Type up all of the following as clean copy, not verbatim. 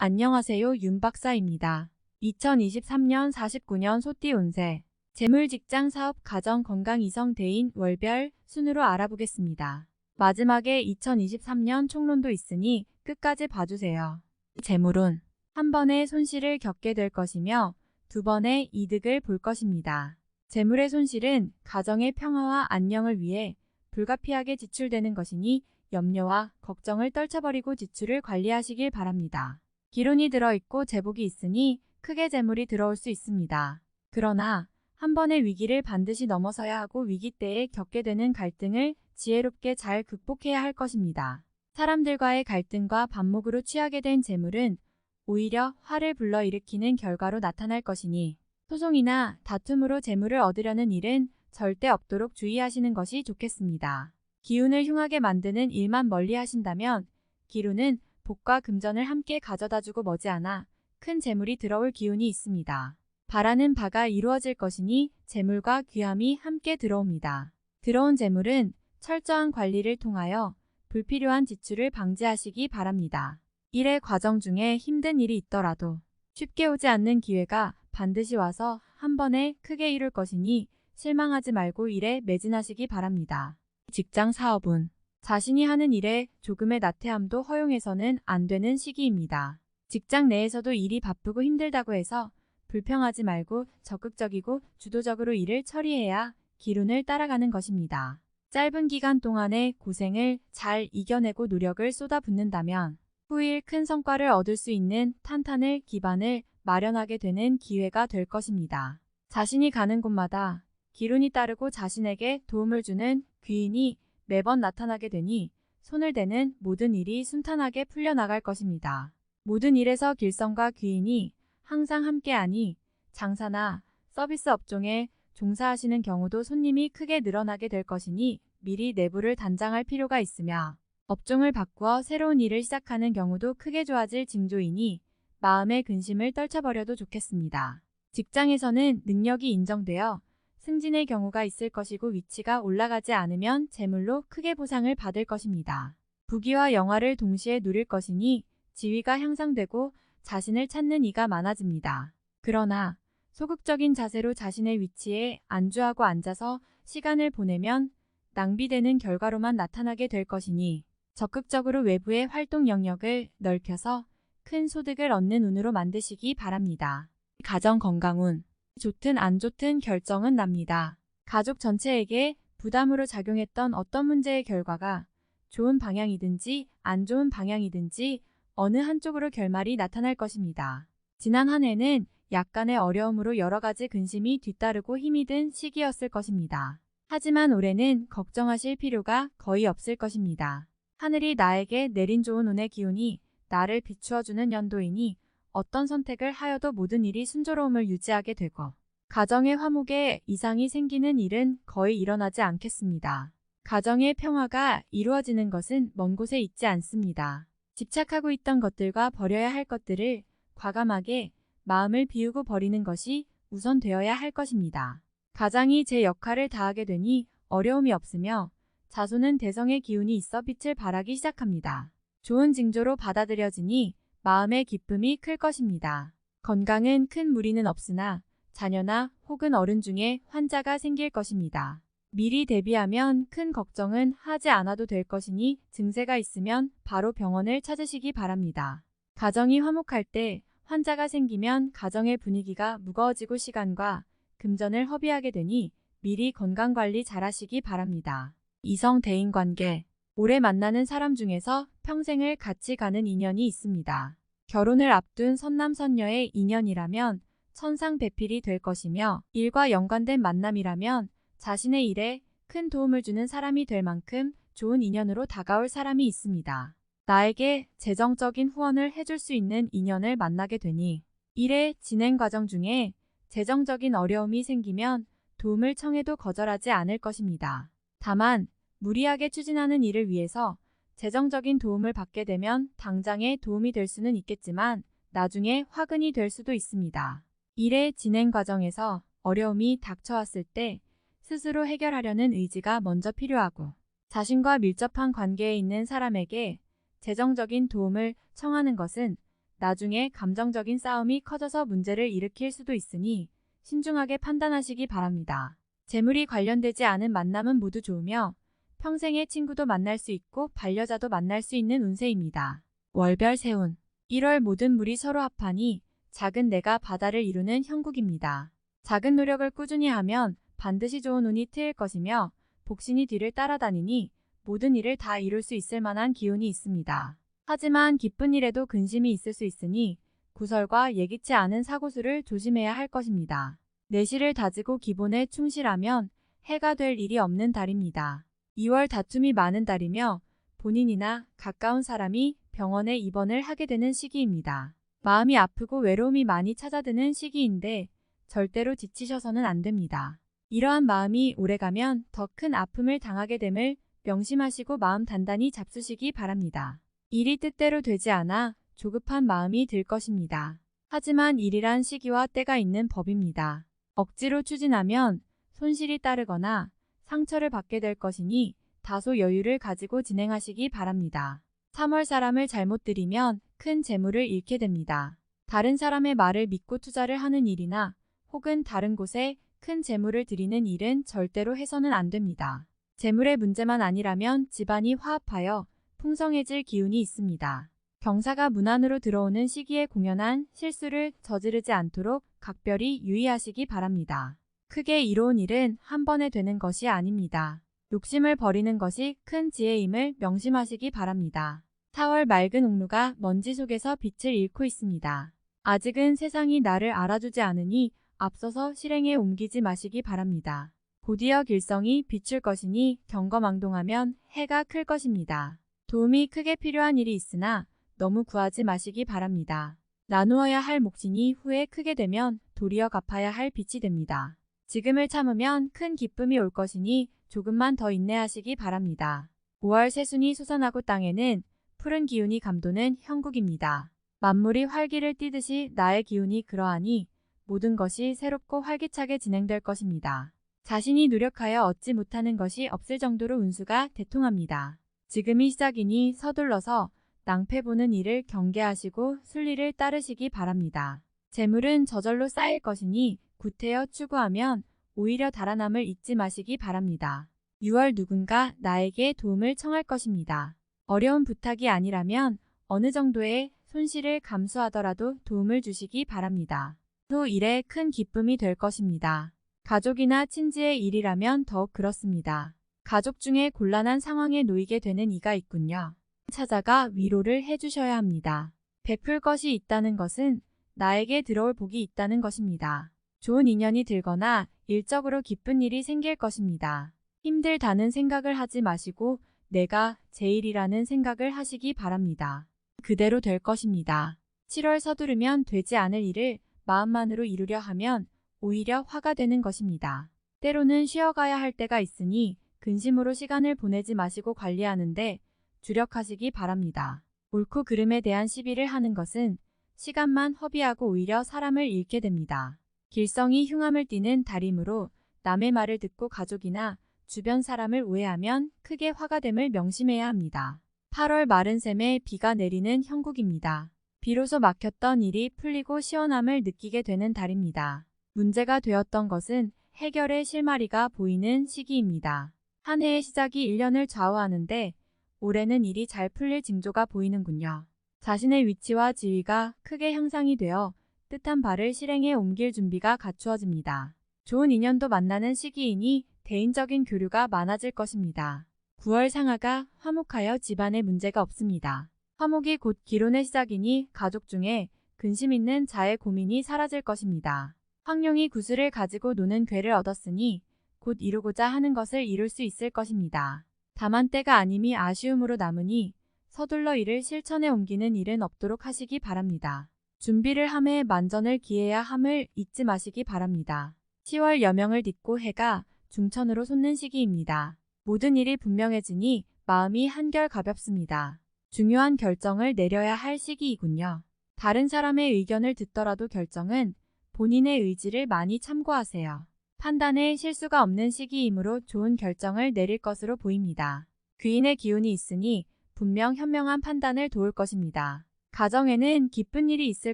안녕하세요. 윤 박사입니다. 2023년 49년 소띠 운세, 재물, 직장, 사업, 가정, 건강, 이성, 대인, 월별 순으로 알아보겠습니다. 마지막에 2023년 총론도 있으니 끝까지 봐주세요. 재물운, 한 번의 손실을 겪게 될 것이며 두 번의 이득을 볼 것입니다. 재물의 손실은 가정의 평화와 안녕을 위해 불가피하게 지출되는 것이니 염려와 걱정을 떨쳐버리고 지출을 관리하시길 바랍니다. 기론이 들어있고 제복이 있으니 크게 재물이 들어올 수 있습니다. 그러나 한 번의 위기를 반드시 넘어서야 하고 위기 때에 겪게 되는 갈등을 지혜롭게 잘 극복해야 할 것입니다. 사람들과의 갈등과 반목으로 취하게 된 재물은 오히려 화를 불러일으키는 결과로 나타날 것이니 소송이나 다툼으로 재물을 얻으려는 일은 절대 없도록 주의하시는 것이 좋겠습니다. 기운을 흉하게 만드는 일만 멀리 하신다면 기론은 복과 금전을 함께 가져다주고 머지않아 큰 재물이 들어올 기운이 있습니다. 바라는 바가 이루어질 것이니 재물과 귀함이 함께 들어옵니다. 들어온 재물은 철저한 관리를 통하여 불필요한 지출을 방지하시기 바랍니다. 일의 과정 중에 힘든 일이 있더라도 쉽게 오지 않는 기회가 반드시 와서 한 번에 크게 이룰 것이니 실망하지 말고 일에 매진하시기 바랍니다. 직장, 사업은 자신이 하는 일에 조금의 나태함도 허용해서는 안 되는 시기입니다. 직장 내에서도 일이 바쁘고 힘들다고 해서 불평하지 말고 적극적이고 주도적으로 일을 처리해야 기운을 따라가는 것입니다. 짧은 기간 동안의 고생을 잘 이겨내고 노력을 쏟아붓는다면 후일 큰 성과를 얻을 수 있는 탄탄한 기반을 마련하게 되는 기회가 될 것입니다. 자신이 가는 곳마다 기운이 따르고 자신에게 도움을 주는 귀인이 매번 나타나게 되니 손을 대는 모든 일이 순탄하게 풀려나갈 것입니다. 모든 일에서 길성과 귀인이 항상 함께하니 장사나 서비스 업종에 종사하시는 경우도 손님이 크게 늘어나게 될 것이니 미리 내부를 단장할 필요가 있으며 업종을 바꾸어 새로운 일을 시작하는 경우도 크게 좋아질 징조이니 마음의 근심을 떨쳐버려도 좋겠습니다. 직장에서는 능력이 인정되어 승진의 경우가 있을 것이고 위치가 올라가지 않으면 재물로 크게 보상을 받을 것입니다. 부귀와 영화를 동시에 누릴 것이니 지위가 향상되고 자신을 찾는 이가 많아집니다. 그러나 소극적인 자세로 자신의 위치에 안주하고 앉아서 시간을 보내면 낭비되는 결과로만 나타나게 될 것이니 적극적으로 외부의 활동 영역을 넓혀서 큰 소득을 얻는 운으로 만드시기 바랍니다. 가정, 건강운, 좋든 안 좋든 결정은 납니다. 가족 전체에게 부담으로 작용했던 어떤 문제의 결과가 좋은 방향이든지 안 좋은 방향이든지 어느 한쪽으로 결말이 나타날 것입니다. 지난 한 해는 약간의 어려움으로 여러 가지 근심이 뒤따르고 힘이 든 시기였을 것입니다. 하지만 올해는 걱정하실 필요가 거의 없을 것입니다. 하늘이 나에게 내린 좋은 운의 기운이 나를 비추어주는 연도이니 어떤 선택을 하여도 모든 일이 순조로움을 유지하게 되고 가정의 화목에 이상이 생기는 일은 거의 일어나지 않겠습니다. 가정의 평화가 이루어지는 것은 먼 곳에 있지 않습니다. 집착하고 있던 것들과 버려야 할 것들을 과감하게 마음을 비우고 버리는 것이 우선되어야 할 것입니다. 가장이 제 역할을 다하게 되니 어려움이 없으며 자손은 대성의 기운이 있어 빛을 발하기 시작합니다. 좋은 징조로 받아들여지니 마음의 기쁨이 클 것입니다. 건강은 큰 무리는 없으나 자녀나 혹은 어른 중에 환자가 생길 것입니다. 미리 대비하면 큰 걱정은 하지 않아도 될 것이니 증세가 있으면 바로 병원을 찾으시기 바랍니다. 가정이 화목할 때 환자가 생기면 가정의 분위기가 무거워지고 시간과 금전을 허비하게 되니 미리 건강관리 잘하시기 바랍니다. 이성, 대인 관계, 오래 만나는 사람 중에서 평생을 같이 가는 인연이 있습니다. 결혼을 앞둔 선남선녀의 인연이라면 천상배필이 될 것이며 일과 연관된 만남이라면 자신의 일에 큰 도움을 주는 사람이 될 만큼 좋은 인연으로 다가올 사람이 있습니다. 나에게 재정적인 후원을 해줄 수 있는 인연을 만나게 되니 일의 진행 과정 중에 재정적인 어려움이 생기면 도움을 청해도 거절하지 않을 것입니다. 다만 무리하게 추진하는 일을 위해서 재정적인 도움을 받게 되면 당장에 도움이 될 수는 있겠지만 나중에 화근이 될 수도 있습니다. 일의 진행 과정에서 어려움이 닥쳐왔을 때 스스로 해결하려는 의지가 먼저 필요하고 자신과 밀접한 관계에 있는 사람에게 재정적인 도움을 청하는 것은 나중에 감정적인 싸움이 커져서 문제를 일으킬 수도 있으니 신중하게 판단하시기 바랍니다. 재물이 관련되지 않은 만남은 모두 좋으며 평생의 친구도 만날 수 있고 반려자도 만날 수 있는 운세입니다. 월별 세운 1월 모든 물이 서로 합하니 작은 내가 바다를 이루는 형국입니다. 작은 노력을 꾸준히 하면 반드시 좋은 운이 트일 것이며 복신이 뒤를 따라다니니 모든 일을 다 이룰 수 있을 만한 기운이 있습니다. 하지만 기쁜 일에도 근심이 있을 수 있으니 구설과 예기치 않은 사고수를 조심해야 할 것입니다. 내실을 다지고 기본에 충실하면 해가 될 일이 없는 달입니다. 2월 다툼이 많은 달이며 본인이나 가까운 사람이 병원에 입원을 하게 되는 시기입니다. 마음이 아프고 외로움이 많이 찾아드는 시기인데 절대로 지치셔서는 안 됩니다. 이러한 마음이 오래가면 더 큰 아픔을 당하게 됨을 명심하시고 마음 단단히 잡수시기 바랍니다. 일이 뜻대로 되지 않아 조급한 마음이 들 것입니다. 하지만 일이란 시기와 때가 있는 법입니다. 억지로 추진하면 손실이 따르거나 상처를 받게 될 것이니 다소 여유를 가지고 진행하시기 바랍니다. 3월 사람을 잘못 들이면 큰 재물을 잃게 됩니다. 다른 사람의 말을 믿고 투자를 하는 일이나 혹은 다른 곳에 큰 재물을 들이는 일은 절대로 해서는 안 됩니다. 재물의 문제만 아니라면 집안이 화합하여 풍성해질 기운이 있습니다. 경사가 문 안으로 들어오는 시기에 공연한 실수를 저지르지 않도록 각별히 유의하시기 바랍니다. 크게 이로운 일은 한 번에 되는 것이 아닙니다. 욕심을 버리는 것이 큰 지혜임을 명심하시기 바랍니다. 4월 맑은 옥루가 먼지 속에서 빛을 잃고 있습니다. 아직은 세상이 나를 알아주지 않으니 앞서서 실행에 옮기지 마시기 바랍니다. 곧이어 길성이 비출 것이니 경거망동하면 해가 클 것입니다. 도움이 크게 필요한 일이 있으나 너무 구하지 마시기 바랍니다. 나누어야 할 몫이니 후에 크게 되면 도리어 갚아야 할 빚이 됩니다. 지금을 참으면 큰 기쁨이 올 것이니 조금만 더 인내하시기 바랍니다. 5월 새순이 솟아나고 땅에는 푸른 기운이 감도는 형국입니다. 만물이 활기를 띠듯이 나의 기운이 그러하니 모든 것이 새롭고 활기차게 진행될 것입니다. 자신이 노력하여 얻지 못하는 것이 없을 정도로 운수가 대통합니다. 지금이 시작이니 서둘러서 낭패 보는 일을 경계하시고 순리를 따르시기 바랍니다. 재물은 저절로 쌓일 것이니 구태여 추구하면 오히려 달아남을 잊지 마시기 바랍니다. 6월 누군가 나에게 도움을 청할 것입니다. 어려운 부탁이 아니라면 어느 정도의 손실을 감수하더라도 도움을 주시기 바랍니다. 또 일에 큰 기쁨이 될 것입니다. 가족이나 친지의 일이라면 더욱 그렇습니다. 가족 중에 곤란한 상황에 놓이게 되는 이가 있군요. 찾아가 위로를 해주셔야 합니다. 베풀 것이 있다는 것은 나에게 들어올 복이 있다는 것입니다. 좋은 인연이 들거나 일적으로 기쁜 일이 생길 것입니다. 힘들다는 생각을 하지 마시고 내가 제일이라는 생각을 하시기 바랍니다. 그대로 될 것입니다. 7월 서두르면 되지 않을 일을 마음만으로 이루려 하면 오히려 화가 되는 것입니다. 때로는 쉬어가야 할 때가 있으니 근심으로 시간을 보내지 마시고 관리하는데 주력하시기 바랍니다. 옳고 그름에 대한 시비를 하는 것은 시간만 허비하고 오히려 사람을 잃게 됩니다. 길성이 흉함을 띠는 달이므로 남의 말을 듣고 가족이나 주변 사람을 오해하면 크게 화가 됨을 명심해야 합니다. 8월 마른 샘에 비가 내리는 형국입니다. 비로소 막혔던 일이 풀리고 시원함을 느끼게 되는 달입니다. 문제가 되었던 것은 해결의 실마리가 보이는 시기입니다. 한 해의 시작이 1년을 좌우하는데 올해는 일이 잘 풀릴 징조가 보이는군요. 자신의 위치와 지위가 크게 향상이 되어 뜻한 바를 실행에 옮길 준비가 갖추어집니다. 좋은 인연도 만나는 시기이니 대인적인 교류가 많아질 것입니다. 9월 상하가 화목하여 집안에 문제가 없습니다. 화목이 곧 기론의 시작이니 가족 중에 근심 있는 자의 고민이 사라질 것입니다. 황룡이 구슬을 가지고 노는 괴를 얻었으니 곧 이루고자 하는 것을 이룰 수 있을 것입니다. 다만 때가 아님이 아쉬움으로 남으니 서둘러 이를 실천에 옮기는 일은 없도록 하시기 바랍니다. 준비를 함에 만전을 기해야 함을 잊지 마시기 바랍니다. 10월 여명을 딛고 해가 중천으로 솟는 시기입니다. 모든 일이 분명해지니 마음이 한결 가볍습니다. 중요한 결정을 내려야 할 시기이군요. 다른 사람의 의견을 듣더라도 결정은 본인의 의지를 많이 참고하세요. 판단에 실수가 없는 시기이므로 좋은 결정을 내릴 것으로 보입니다. 귀인의 기운이 있으니 분명 현명한 판단을 도울 것입니다. 가정에는 기쁜 일이 있을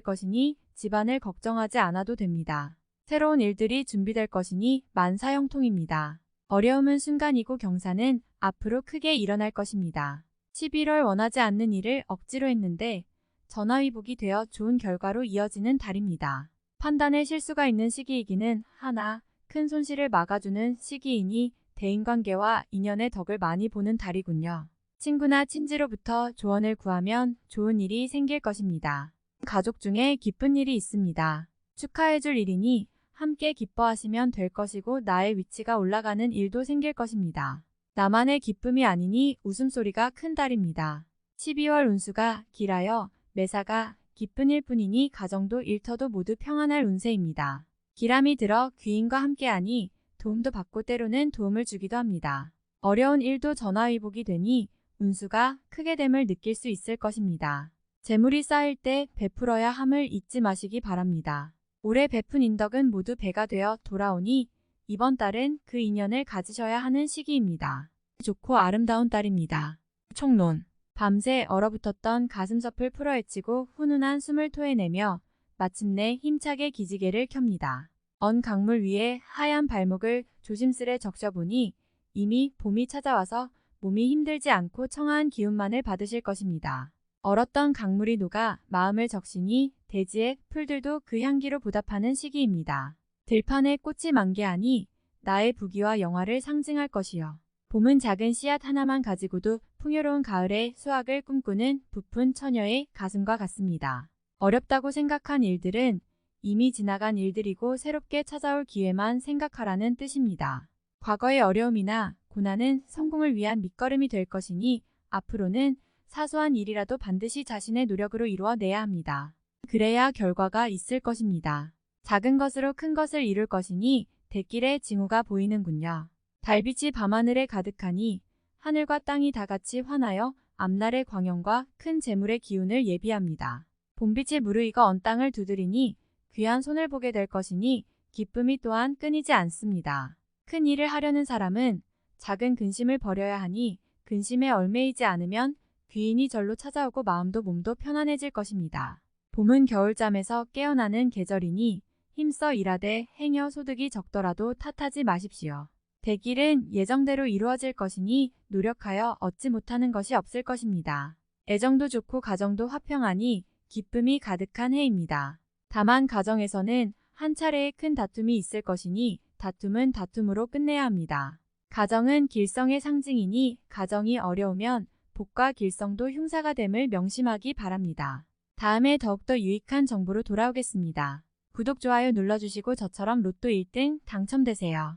것이니 집안을 걱정하지 않아도 됩니다. 새로운 일들이 준비될 것이니 만사형통입니다. 어려움은 순간이고 경사는 앞으로 크게 일어날 것입니다. 11월 원하지 않는 일을 억지로 했는데 전화위복이 되어 좋은 결과로 이어지는 달입니다. 판단에 실수가 있는 시기이기는 하나 큰 손실을 막아주는 시기이니 대인관계와 인연의 덕을 많이 보는 달이군요. 친구나 친지로부터 조언을 구하면 좋은 일이 생길 것입니다. 가족 중에 기쁜 일이 있습니다. 축하해줄 일이니 함께 기뻐하시면 될 것이고 나의 위치가 올라가는 일도 생길 것입니다. 나만의 기쁨이 아니니 웃음소리가 큰 달입니다. 12월 운수가 길하여 매사가 기쁜 일뿐이니 가정도 일터도 모두 평안할 운세입니다. 기람이 들어 귀인과 함께하니 도움도 받고 때로는 도움을 주기도 합니다. 어려운 일도 전화위복이 되니 운수가 크게 됨을 느낄 수 있을 것입니다. 재물이 쌓일 때 베풀어야 함을 잊지 마시기 바랍니다. 올해 베푼 인덕은 모두 배가 되어 돌아오니 이번 달은 그 인연을 가지셔야 하는 시기입니다. 좋고 아름다운 달입니다. 총론. 밤새 얼어붙었던 가슴섭을 풀어헤치고 훈훈한 숨을 토해내며 마침내 힘차게 기지개를 켭니다. 언 강물 위에 하얀 발목을 조심스레 적셔보니 이미 봄이 찾아와서 몸이 힘들지 않고 청아한 기운만을 받으실 것입니다. 얼었던 강물이 녹아 마음을 적시니 대지의 풀들도 그 향기로 보답하는 시기입니다. 들판에 꽃이 만개하니 나의 부귀와 영화를 상징할 것이요. 봄은 작은 씨앗 하나만 가지고도 풍요로운 가을의 수확을 꿈꾸는 부푼 처녀의 가슴과 같습니다. 어렵다고 생각한 일들은 이미 지나간 일들이고 새롭게 찾아올 기회만 생각하라는 뜻입니다. 과거의 어려움이나 고난은 성공을 위한 밑거름이 될 것이니 앞으로는 사소한 일이라도 반드시 자신의 노력으로 이루어내야 합니다. 그래야 결과가 있을 것입니다. 작은 것으로 큰 것을 이룰 것이니 대길의 징후가 보이는군요. 달빛이 밤하늘에 가득하니 하늘과 땅이 다같이 환하여 앞날의 광영과 큰 재물의 기운을 예비합니다. 봄빛이 무르익어 언 땅을 두드리니 귀한 손을 보게 될 것이니 기쁨이 또한 끊이지 않습니다. 큰 일을 하려는 사람은 작은 근심을 버려야 하니 근심에 얽매이지 않으면 귀인이 절로 찾아오고 마음도 몸도 편안해질 것입니다. 봄은 겨울잠에서 깨어나는 계절이니 힘써 일하되 행여 소득이 적더라도 탓하지 마십시오. 대길은 예정대로 이루어질 것이니 노력하여 얻지 못하는 것이 없을 것입니다. 애정도 좋고 가정도 화평하니 기쁨이 가득한 해입니다. 다만 가정에서는 한 차례의 큰 다툼이 있을 것이니 다툼은 다툼으로 끝내야 합니다. 가정은 길성의 상징이니 가정이 어려우면 복과 길성도 흉사가 됨을 명심하기 바랍니다. 다음에 더욱더 유익한 정보로 돌아오겠습니다. 구독, 좋아요 눌러주시고 저처럼 로또 1등 당첨되세요.